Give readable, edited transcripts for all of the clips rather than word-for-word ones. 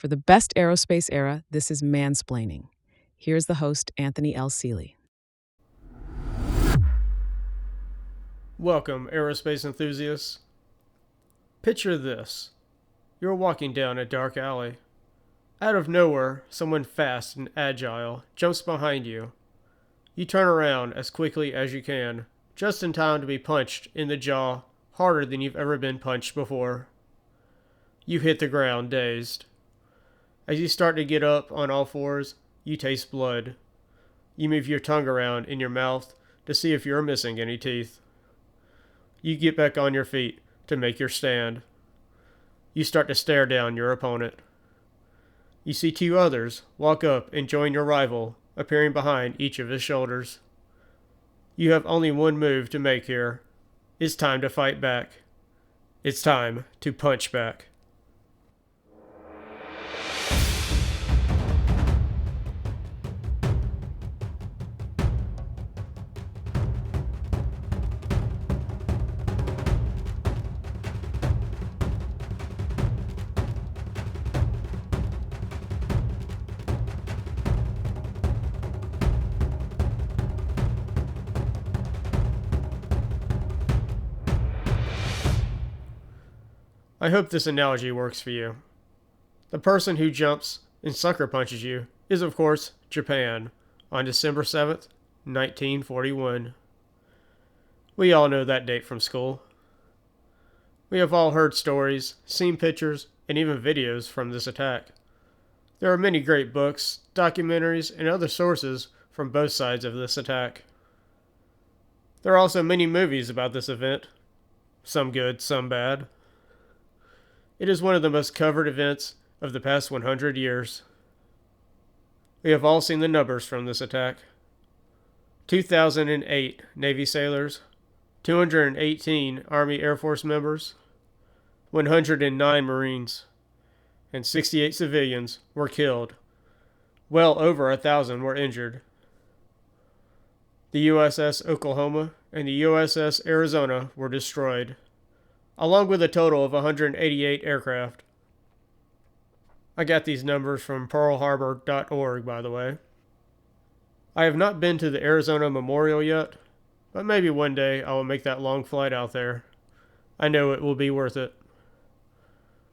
For the best aerospace era, this is Mansplaining. Here's the host, Anthony L. Seeley. Welcome, aerospace enthusiasts. Picture this. You're walking down a dark alley. Out of nowhere, someone fast and agile jumps behind you. You turn around as quickly as you can, just in time to be punched in the jaw harder than you've ever been punched before. You hit the ground, dazed. As you start to get up on all fours, you taste blood. You move your tongue around in your mouth to see if you're missing any teeth. You get back on your feet to make your stand. You start to stare down your opponent. You see two others walk up and join your rival, appearing behind each of his shoulders. You have only one move to make here. It's time to fight back. It's time to punch back. I hope this analogy works for you. The person who jumps and sucker punches you is, of course, Japan, on December 7th, 1941. We all know that date from school. We have all heard stories, seen pictures, and even videos from this attack. There are many great books, documentaries, and other sources from both sides of this attack. There are also many movies about this event, some good, some bad. It is one of the most covered events of the past 100 years. We have all seen the numbers from this attack. 2,008 Navy sailors, 218 Army Air Force members, 109 Marines, and 68 civilians were killed. Well over 1,000 were injured. The USS Oklahoma and the USS Arizona were destroyed, along with a total of 188 aircraft. I got these numbers from pearlharbor.org, by the way. I have not been to the Arizona Memorial yet, but maybe one day I will make that long flight out there. I know it will be worth it.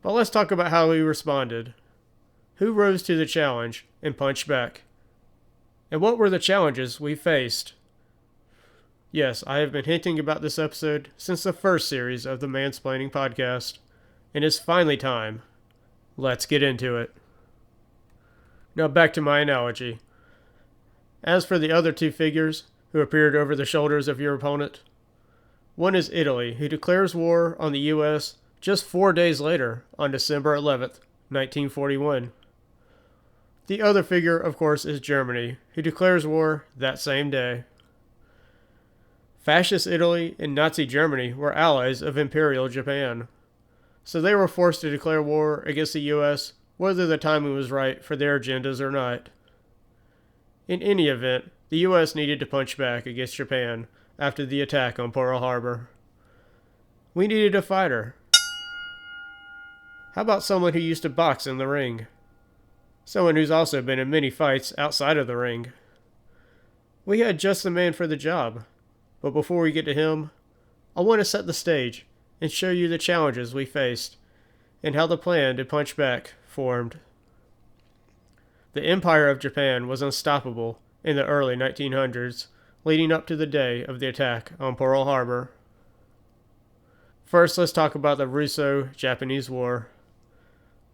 But let's talk about how we responded. Who rose to the challenge and punched back? And what were the challenges we faced? Yes, I have been hinting about this episode since the first series of the Mansplaining podcast, and it's finally time. Let's get into it. Now back to my analogy. As for the other two figures who appeared over the shoulders of your opponent, one is Italy, who declares war on the U.S. just 4 days later, on December 11th, 1941. The other figure, of course, is Germany, who declares war that same day. Fascist Italy and Nazi Germany were allies of Imperial Japan, so they were forced to declare war against the U.S. whether the timing was right for their agendas or not. In any event, the U.S. needed to punch back against Japan after the attack on Pearl Harbor. We needed a fighter. How about someone who used to box in the ring? Someone who's also been in many fights outside of the ring. We had just the man for the job. But before we get to him, I want to set the stage and show you the challenges we faced and how the plan to punch back formed. The Empire of Japan was unstoppable in the early 1900s, leading up to the day of the attack on Pearl Harbor. First, let's talk about the Russo-Japanese War.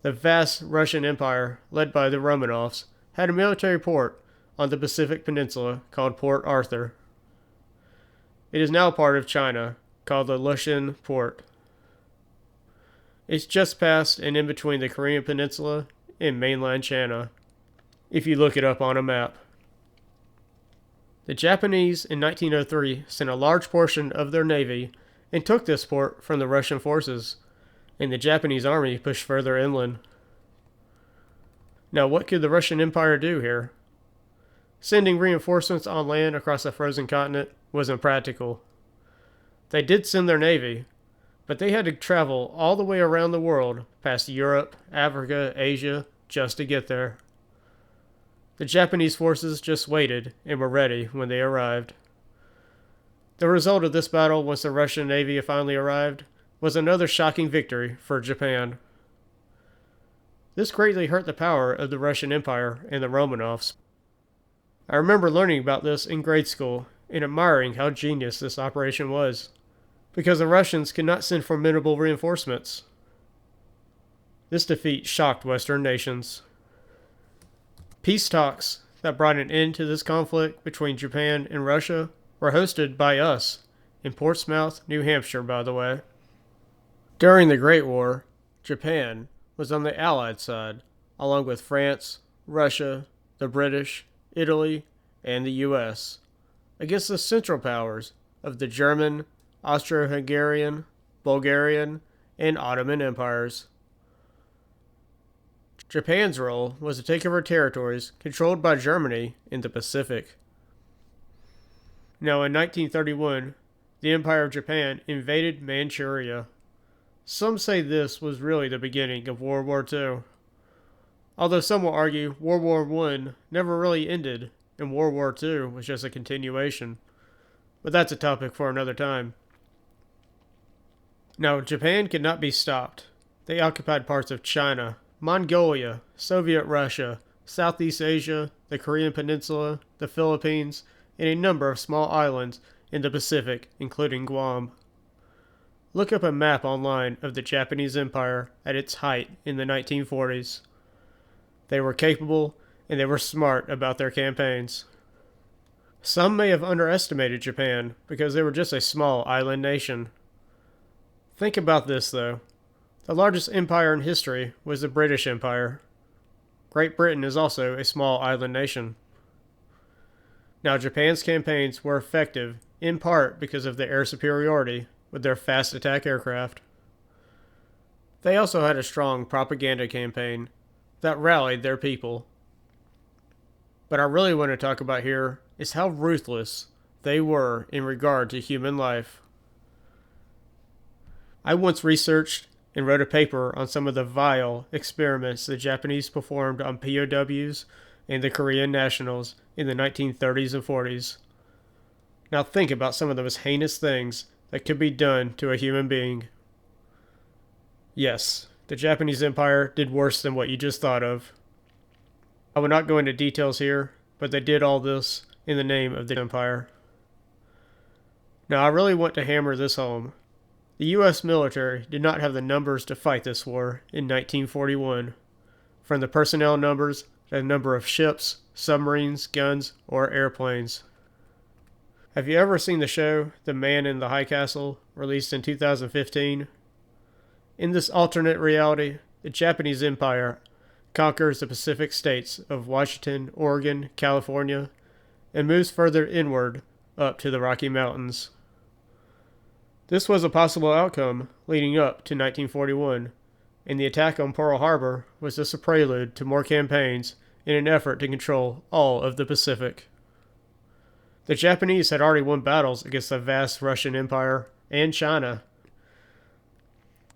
The vast Russian Empire, led by the Romanovs, had a military port on the Pacific Peninsula called Port Arthur. It is now part of China, called the Lushan Port. It's just past and in between the Korean Peninsula and mainland China, if you look it up on a map. The Japanese in 1903 sent a large portion of their navy and took this port from the Russian forces, and the Japanese army pushed further inland. Now, what could the Russian Empire do here? Sending reinforcements on land across the frozen continent was impractical. They did send their navy, but they had to travel all the way around the world, past Europe, Africa, Asia, just to get there. The Japanese forces just waited and were ready when they arrived. The result of this battle, once the Russian Navy finally arrived, was another shocking victory for Japan. This greatly hurt the power of the Russian Empire and the Romanovs. I remember learning about this in grade school and admiring how genius this operation was, because the Russians could not send formidable reinforcements. This defeat shocked Western nations. Peace talks that brought an end to this conflict between Japan and Russia were hosted by us in Portsmouth, New Hampshire, by the way. During the Great War, Japan was on the Allied side, along with France, Russia, the British, Italy, and the US, against the Central Powers of the German, Austro-Hungarian, Bulgarian, and Ottoman empires. Japan's role was to take over territories controlled by Germany in the Pacific. Now, in 1931, the Empire of Japan invaded Manchuria. Some say this was really the beginning of World War II. Although some will argue World War I never really ended, and World War II was just a continuation. But that's a topic for another time. Now, Japan could not be stopped. They occupied parts of China, Mongolia, Soviet Russia, Southeast Asia, the Korean Peninsula, the Philippines, and a number of small islands in the Pacific, including Guam. Look up a map online of the Japanese Empire at its height in the 1940s. They were capable, and they were smart about their campaigns. Some may have underestimated Japan because they were just a small island nation. Think about this, though. The largest empire in history was the British Empire. Great Britain is also a small island nation. Now, Japan's campaigns were effective in part because of the air superiority with their fast attack aircraft. They also had a strong propaganda campaign that rallied their people. What I really want to talk about here is how ruthless they were in regard to human life. I once researched and wrote a paper on some of the vile experiments the Japanese performed on POWs and the Korean nationals in the 1930s and 40s. Now think about some of the most heinous things that could be done to a human being. Yes, the Japanese Empire did worse than what you just thought of. I will not go into details here, but they did all this in the name of the empire. Now I really want to hammer this home. The U.S. military did not have the numbers to fight this war in 1941, from the personnel numbers to the number of ships, submarines, guns, or airplanes. Have you ever seen the show The Man in the High Castle, released in 2015? In this alternate reality, the Japanese Empire conquers the Pacific states of Washington, Oregon, California, and moves further inward up to the Rocky Mountains. This was a possible outcome leading up to 1941, and the attack on Pearl Harbor was just a prelude to more campaigns in an effort to control all of the Pacific. The Japanese had already won battles against the vast Russian Empire and China,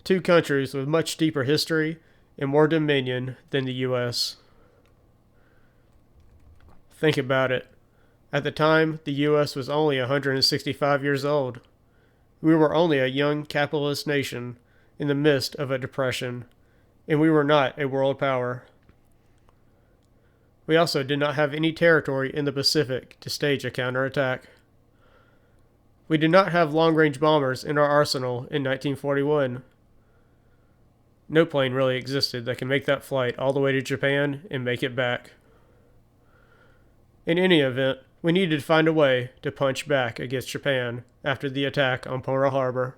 two countries with much deeper history and more dominion than the U.S. Think about it. At the time, the U.S. was only 165 years old. We were only a young capitalist nation in the midst of a depression, and we were not a world power. We also did not have any territory in the Pacific to stage a counterattack. We did not have long-range bombers in our arsenal in 1941. No plane really existed that could make that flight all the way to Japan and make it back. In any event, we needed to find a way to punch back against Japan after the attack on Pearl Harbor.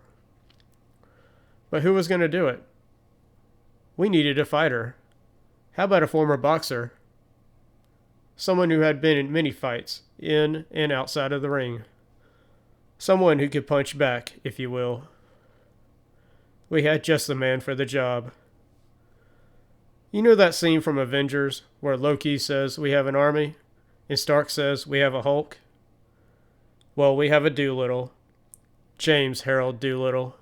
But who was going to do it? We needed a fighter. How about a former boxer? Someone who had been in many fights, in and outside of the ring. Someone who could punch back, if you will. We had just the man for the job. You know that scene from Avengers where Loki says we have an army, and Stark says we have a Hulk? Well, we have a Doolittle. James Harold Doolittle.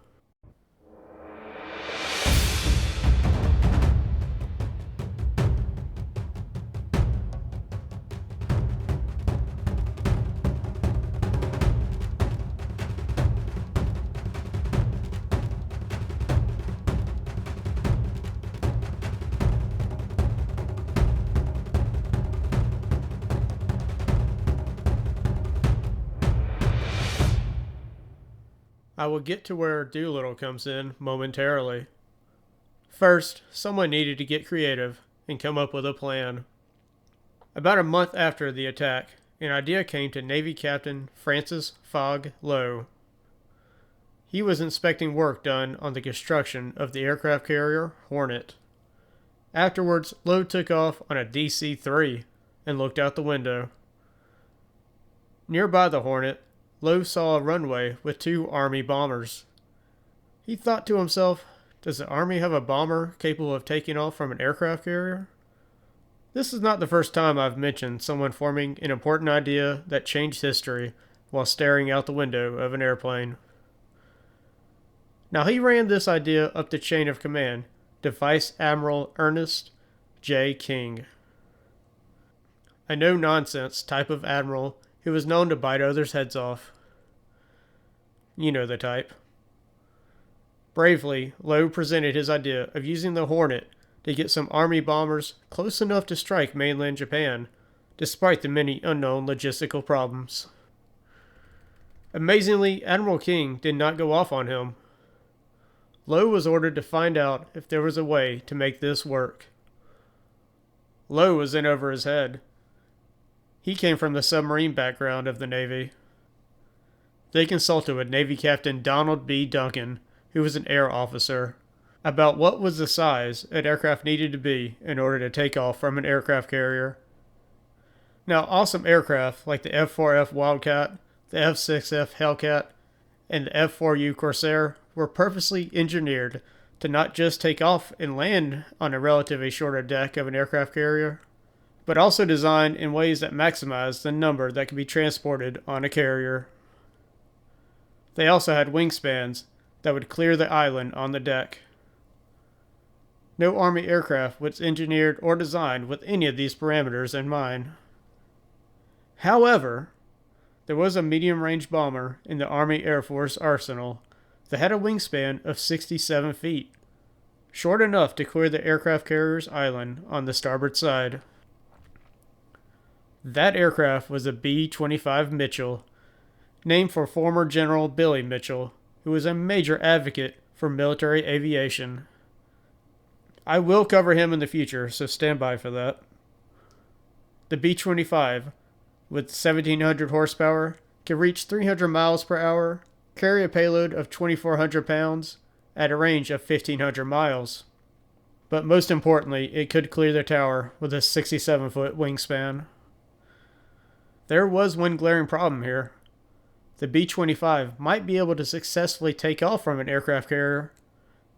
I will get to where Doolittle comes in momentarily. First, someone needed to get creative and come up with a plan. About a month after the attack, an idea came to Navy Captain Francis Fogg Lowe. He was inspecting work done on the construction of the aircraft carrier Hornet. Afterwards, Lowe took off on a DC-3 and looked out the window. Nearby the Hornet, Lowe saw a runway with two Army bombers. He thought to himself, does the Army have a bomber capable of taking off from an aircraft carrier? This is not the first time I've mentioned someone forming an important idea that changed history while staring out the window of an airplane. Now he ran this idea up the chain of command to Vice Admiral Ernest J. King, a no-nonsense type of admiral who was known to bite others' heads off. You know the type. Bravely, Lowe presented his idea of using the Hornet to get some Army bombers close enough to strike mainland Japan, despite the many unknown logistical problems. Amazingly, Admiral King did not go off on him. Lowe was ordered to find out if there was a way to make this work. Lowe was in over his head. He came from the submarine background of the Navy. They consulted with Navy Captain Donald B. Duncan, who was an air officer, about what was the size an aircraft needed to be in order to take off from an aircraft carrier. Now, awesome aircraft like the F-4F Wildcat, the F-6F Hellcat, and the F-4U Corsair were purposely engineered to not just take off and land on a relatively shorter deck of an aircraft carrier, but also designed in ways that maximize the number that could be transported on a carrier. They also had wingspans that would clear the island on the deck. No Army aircraft was engineered or designed with any of these parameters in mind. However, there was a medium-range bomber in the Army Air Force arsenal that had a wingspan of 67 feet, short enough to clear the aircraft carrier's island on the starboard side. That aircraft was a B-25 Mitchell, named for former General Billy Mitchell, who was a major advocate for military aviation. I will cover him in the future, so stand by for that. The B-25, with 1,700 horsepower, can reach 300 miles per hour, carry a payload of 2,400 pounds, at a range of 1,500 miles. But most importantly, it could clear the tower with a 67-foot wingspan. There was one glaring problem here. The B-25 might be able to successfully take off from an aircraft carrier,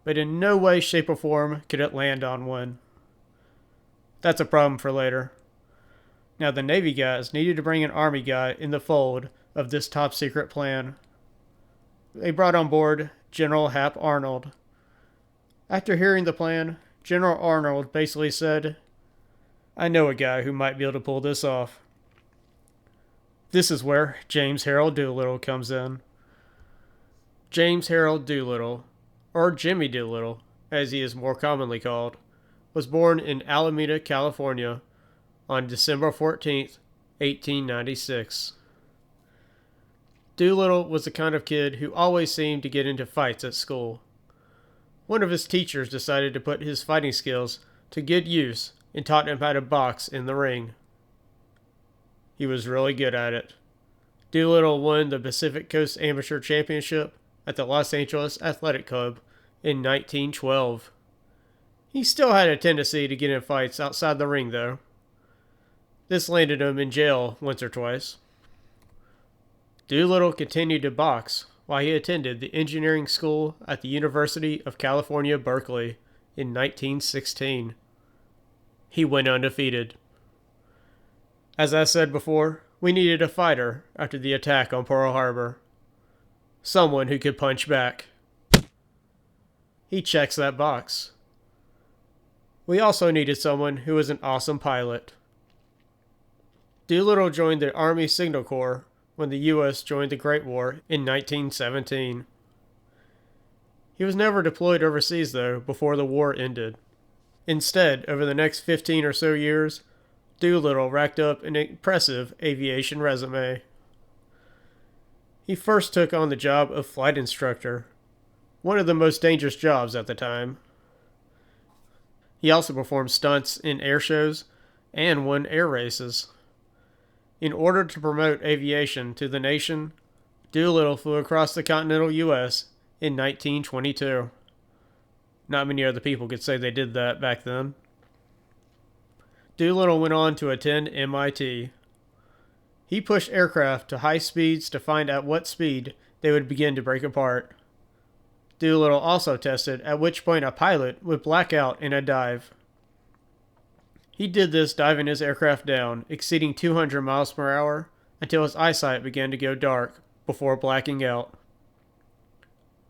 but in no way, shape, or form could it land on one. That's a problem for later. Now, the Navy guys needed to bring an Army guy in the fold of this top-secret plan. They brought on board General Hap Arnold. After hearing the plan, General Arnold basically said, I know a guy who might be able to pull this off. This is where James Harold Doolittle comes in. James Harold Doolittle, or Jimmy Doolittle, as he is more commonly called, was born in Alameda, California, on December 14th, 1896. Doolittle was the kind of kid who always seemed to get into fights at school. One of his teachers decided to put his fighting skills to good use and taught him how to box in the ring. He was really good at it. Doolittle won the Pacific Coast Amateur Championship at the Los Angeles Athletic Club in 1912. He still had a tendency to get in fights outside the ring, though. This landed him in jail once or twice. Doolittle continued to box while he attended the engineering school at the University of California, Berkeley in 1916. He went undefeated. As I said before, we needed a fighter after the attack on Pearl Harbor. Someone who could punch back. He checks that box. We also needed someone who was an awesome pilot. Doolittle joined the Army Signal Corps when the U.S. joined the Great War in 1917. He was never deployed overseas, though, before the war ended. Instead, over the next 15 or so years, Doolittle racked up an impressive aviation resume. He first took on the job of flight instructor, one of the most dangerous jobs at the time. He also performed stunts in air shows and won air races. In order to promote aviation to the nation, Doolittle flew across the continental U.S. in 1922. Not many other people could say they did that back then. Doolittle went on to attend MIT. He pushed aircraft to high speeds to find at what speed they would begin to break apart. Doolittle also tested at which point a pilot would black out in a dive. He did this diving his aircraft down, exceeding 200 miles per hour, until his eyesight began to go dark before blacking out.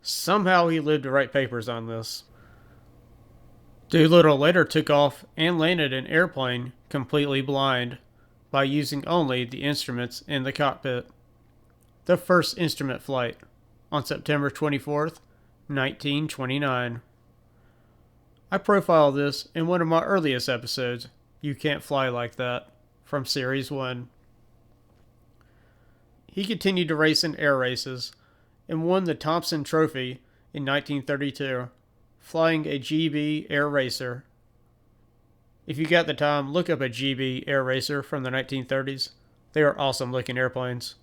Somehow he lived to write papers on this. Doolittle later took off and landed an airplane completely blind by using only the instruments in the cockpit. The first instrument flight on September 24th, 1929. I profiled this in one of my earliest episodes, You Can't Fly Like That, from Series 1. He continued to race in air races and won the Thompson Trophy in 1932, flying a GB Air Racer. If you got the time, look up a GB Air Racer from the 1930s. They are awesome looking airplanes.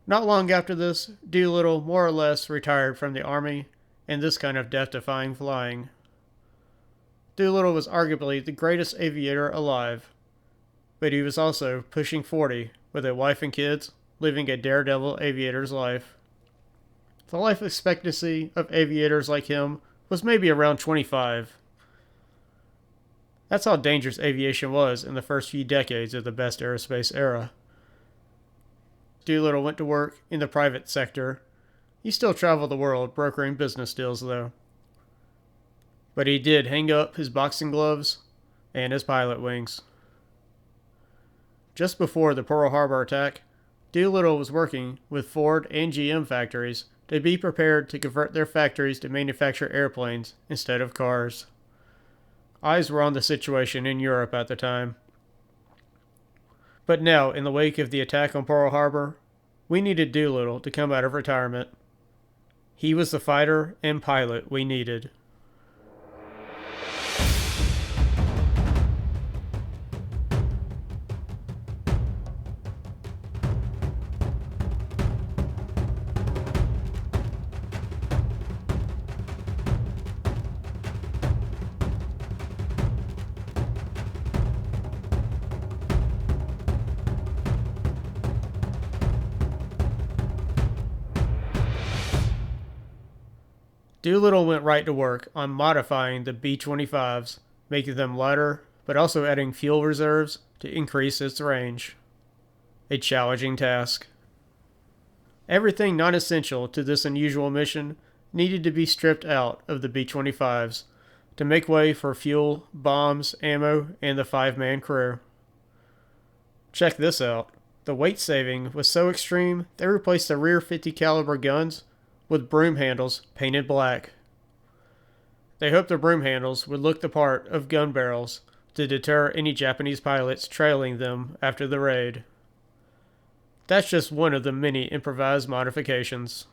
Not long after this, Doolittle more or less retired from the Army and this kind of death-defying flying. Doolittle was arguably the greatest aviator alive, but he was also pushing 40 with a wife and kids, living a daredevil aviator's life. The life expectancy of aviators like him was maybe around 25. That's how dangerous aviation was in the first few decades of the best aerospace era. Doolittle went to work in the private sector. He still traveled the world brokering business deals, though. But he did hang up his boxing gloves and his pilot wings. Just before the Pearl Harbor attack, Doolittle was working with Ford and GM factories to be prepared to convert their factories to manufacture airplanes instead of cars. Eyes were on the situation in Europe at the time. But now, in the wake of the attack on Pearl Harbor, we needed Doolittle to come out of retirement. He was the fighter and pilot we needed. Doolittle went right to work on modifying the B-25s, making them lighter, but also adding fuel reserves to increase its range. A challenging task. Everything non-essential to this unusual mission needed to be stripped out of the B-25s to make way for fuel, bombs, ammo, and the 5-man crew. Check this out. The weight saving was so extreme, they replaced the rear 50 caliber guns with broom handles painted black. They hoped the broom handles would look the part of gun barrels to deter any Japanese pilots trailing them after the raid. That's just one of the many improvised modifications.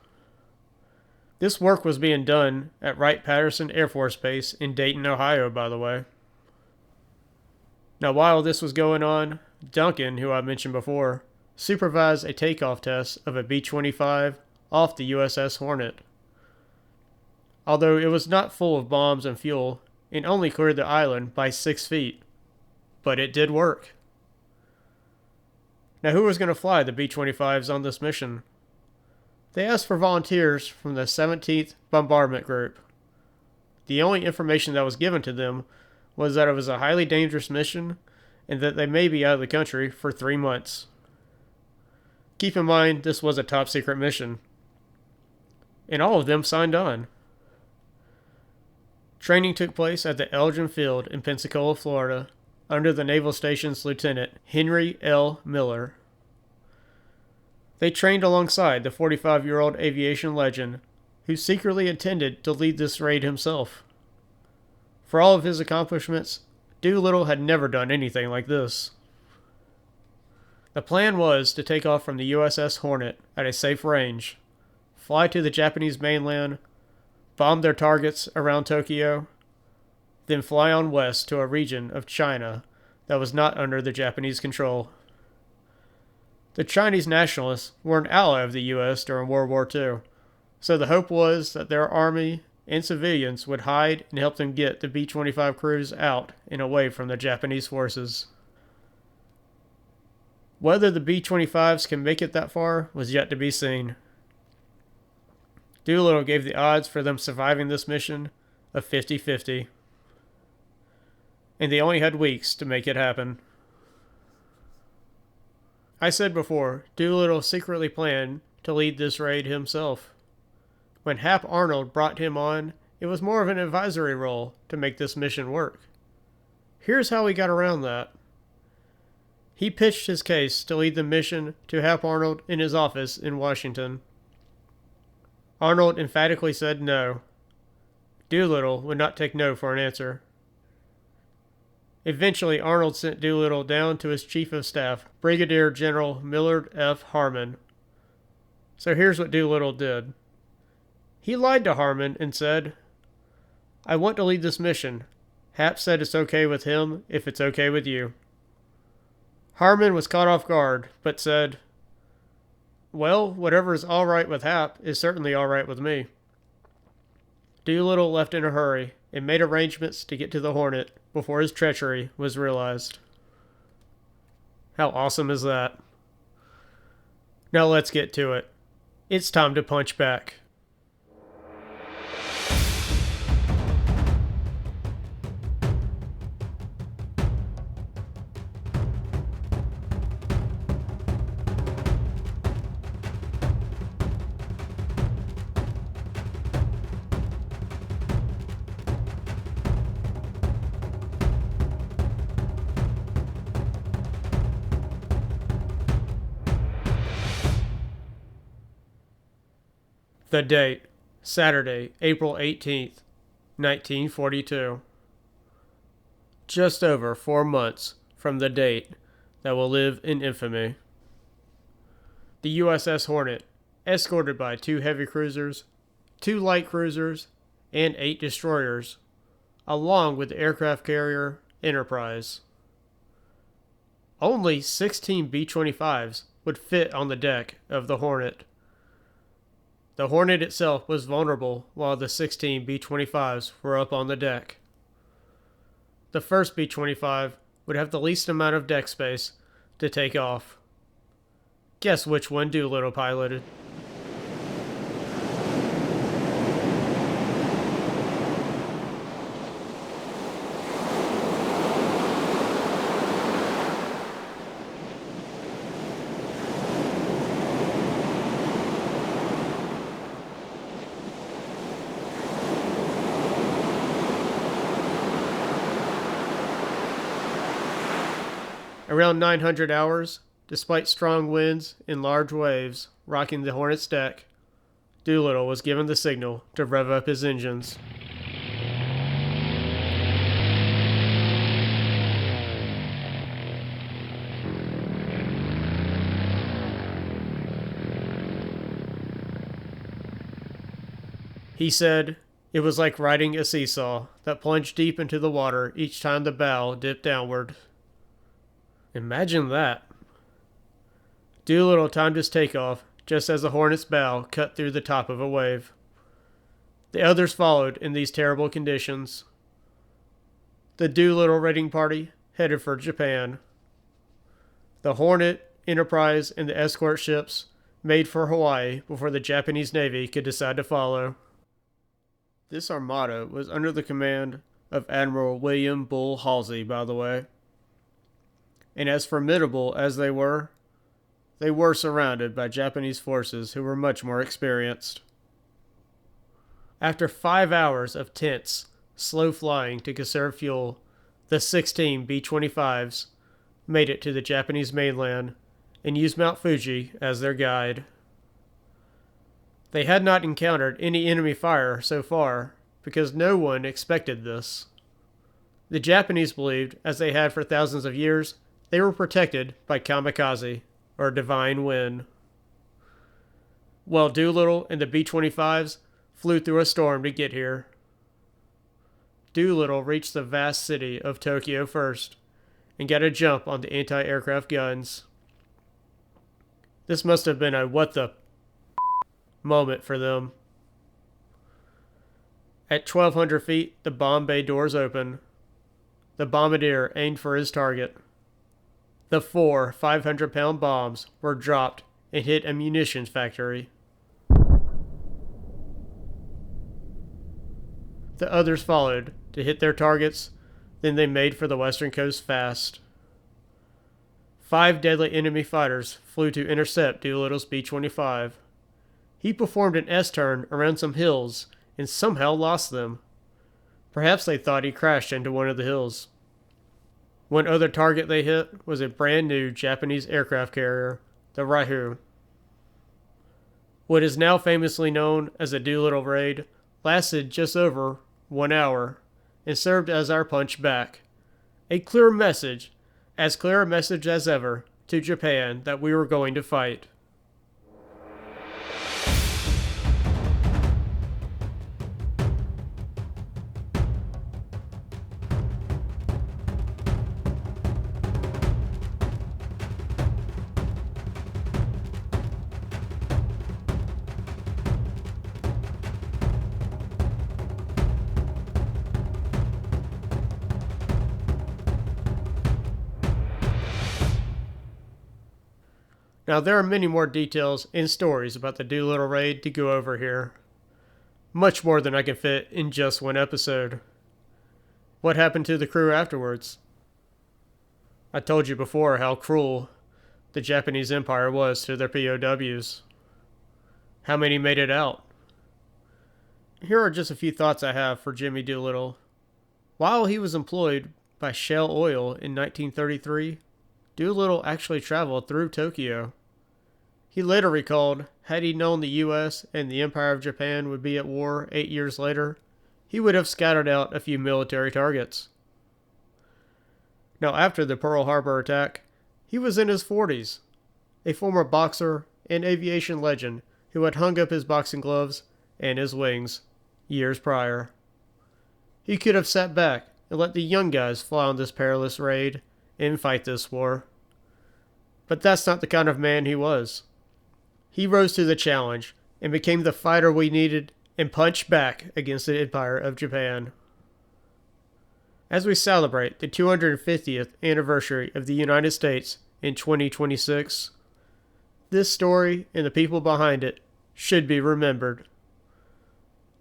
This work was being done at Wright-Patterson Air Force Base in Dayton, Ohio, by the way. Now, while this was going on, Duncan, who I mentioned before, supervised a takeoff test of a B-25 off the USS Hornet. Although it was not full of bombs and fuel, it only cleared the island by 6 feet. But it did work. Now, who was going to fly the B-25s on this mission? They asked for volunteers from the 17th Bombardment Group. The only information that was given to them was that it was a highly dangerous mission and that they may be out of the country for 3 months. Keep in mind, this was a top secret mission. And all of them signed on. Training took place at the Elgin Field in Pensacola, Florida, under the Naval Station's Lieutenant Henry L. Miller. They trained alongside the 45-year-old aviation legend, who secretly intended to lead this raid himself. For all of his accomplishments, Doolittle had never done anything like this. The plan was to take off from the USS Hornet at a safe range, fly to the Japanese mainland, bomb their targets around Tokyo, then fly on west to a region of China that was not under the Japanese control. The Chinese nationalists were an ally of the U.S. during World War II, so the hope was that their army and civilians would hide and help them get the B-25 crews out and away from the Japanese forces. Whether the B-25s can make it that far was yet to be seen. Doolittle gave the odds for them surviving this mission a 50-50, and they only had weeks to make it happen. I said before, Doolittle secretly planned to lead this raid himself. When Hap Arnold brought him on, it was more of an advisory role to make this mission work. Here's how he got around that. He pitched his case to lead the mission to Hap Arnold in his office in Washington. Arnold emphatically said no. Doolittle would not take no for an answer. Eventually, Arnold sent Doolittle down to his chief of staff, Brigadier General Millard F. Harmon. So here's what Doolittle did. He lied to Harmon and said, "I want to lead this mission. Hap said it's okay with him if it's okay with you." Harmon was caught off guard, but said, "Well, whatever is all right with Hap is certainly all right with me." Doolittle left in a hurry and made arrangements to get to the Hornet before his treachery was realized. How awesome is that? Now let's get to it. It's time to punch back. The date, Saturday, April 18th, 1942. Just over 4 months from the date that will live in infamy. The USS Hornet, escorted by 2 heavy cruisers, 2 light cruisers, and 8 destroyers, along with the aircraft carrier Enterprise. Only 16 B-25s would fit on the deck of the Hornet. The Hornet itself was vulnerable while the 16 B-25s were up on the deck. The first B-25 would have the least amount of deck space to take off. Guess which one Doolittle piloted? Around 900 hours, despite strong winds and large waves rocking the Hornet's deck, Doolittle was given the signal to rev up his engines. He said, "It was like riding a seesaw that plunged deep into the water each time the bow dipped downward." Imagine that. Doolittle timed his takeoff just as the Hornet's bow cut through the top of a wave. The others followed in these terrible conditions. The Doolittle raiding party headed for Japan. The Hornet, Enterprise, and the escort ships made for Hawaii before the Japanese Navy could decide to follow. This armada was under the command of Admiral William Bull Halsey, by the way. And as formidable as they were surrounded by Japanese forces who were much more experienced. After 5 hours of tense, slow flying to conserve fuel, the 16 B-25s made it to the Japanese mainland and used Mount Fuji as their guide. They had not encountered any enemy fire so far because no one expected this. The Japanese believed, as they had for thousands of years, they were protected by kamikaze, or divine win. Well, Doolittle and the B-25s flew through a storm to get here. Doolittle reached the vast city of Tokyo first and got a jump on the anti-aircraft guns. This must have been a what the moment for them. At 1,200 feet, the bomb bay doors open. The bombardier aimed for his target. The 4 500-pound bombs were dropped and hit a munitions factory. The others followed to hit their targets, then they made for the western coast fast. 5 deadly enemy fighters flew to intercept Doolittle's B-25. He performed an S-turn around some hills and somehow lost them. Perhaps they thought he crashed into one of the hills. One other target they hit was a brand new Japanese aircraft carrier, the Raihu. What is now famously known as the Doolittle Raid lasted just over 1 hour and served as our punch back. A clear message, as clear a message as ever, to Japan that we were going to fight. Now, there are many more details and stories about the Doolittle Raid to go over here. Much more than I can fit in just one episode. What happened to the crew afterwards? I told you before how cruel the Japanese Empire was to their POWs. How many made it out? Here are just a few thoughts I have for Jimmy Doolittle. While he was employed by Shell Oil in 1933, Doolittle actually traveled through Tokyo. He later recalled, had he known the U.S. and the Empire of Japan would be at war 8 years later, he would have scattered out a few military targets. Now, after the Pearl Harbor attack, he was in his 40s, a former boxer and aviation legend who had hung up his boxing gloves and his wings years prior. He could have sat back and let the young guys fly on this perilous raid and fight this war. But that's not the kind of man he was. He rose to the challenge and became the fighter we needed and punched back against the Empire of Japan. As we celebrate the 250th anniversary of the United States in 2026, this story and the people behind it should be remembered.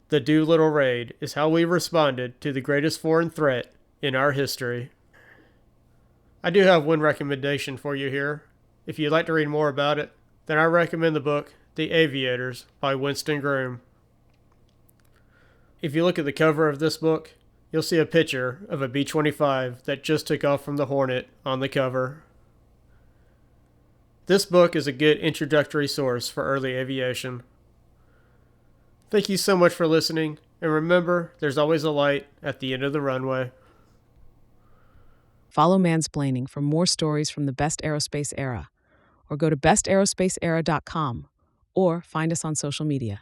The Doolittle Raid is how we responded to the greatest foreign threat in our history. I do have one recommendation for you here. If you'd like to read more about it, then I recommend the book The Aviators by Winston Groom. If you look at the cover of this book, you'll see a picture of a B-25 that just took off from the Hornet on the cover. This book is a good introductory source for early aviation. Thank you so much for listening, and remember, there's always a light at the end of the runway. Follow Mansplaining for more stories from the best aerospace era, or go to bestaerospaceera.com, or find us on social media.